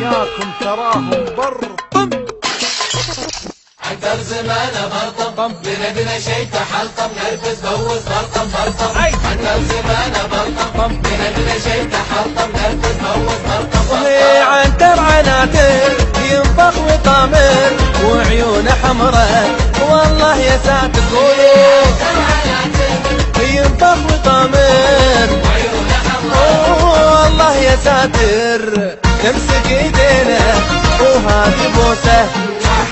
ياكم تراهم برطم. عنتر زمانه برطم بندنا شي تحلطم نرفز بوز برطم عنتر زمانه برطم بندنا شي تحلطم نرفز بوز برطم. وهي عنتر عناتر ينفخ وطامر وعيونه حمراء والله يا ساتر قولوا ينفخ وطامر وعيونه حمراء والله يا ساتر. تمسك ايدينا وهذه بوسه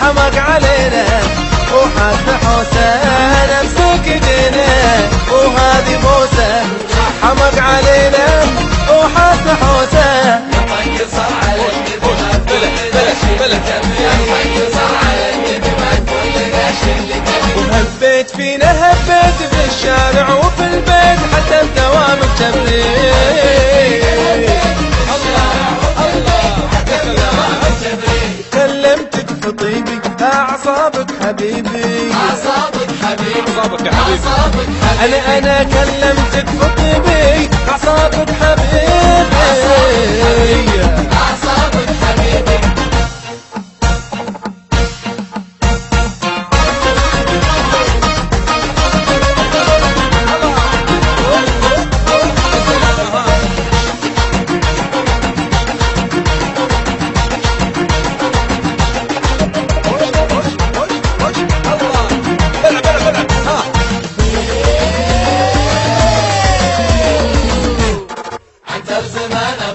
حمق علينا وحاس حوسه. نمسك ايدينا وهذه بوسه حمق علينا وحاس حوسه. يصر على النبي ما تقول لنا يصر على النبي ما تقول لنا اللي تبي. وهبيت فينا هبيت في الشارع وفي البيت حتى بدوام التبريد. كلمتك في طيبي اعصابك حبيبي اعصابك حبيبي اعصابك يا حبيبي اعصابك حبيبي. انا كلمتك في طيبي اعصابك حبيبي اعصابك حبيبي. عنتر زمانه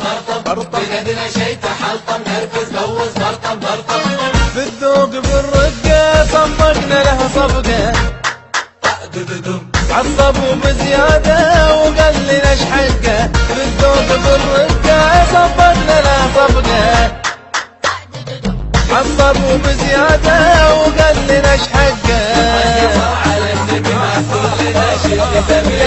برطم بندنا شي تحلطم نرفز بوز برطم. بالذوق بالرقة صفقنا لها صفقة عصبوا بزيادة وقال لنا ايش حقه. بالذوق بالرقة صفقنا لها صفقة عصبوا بزيادة وقال لنا ايش حقه. على النبي ما تقول لنا اللي تبي.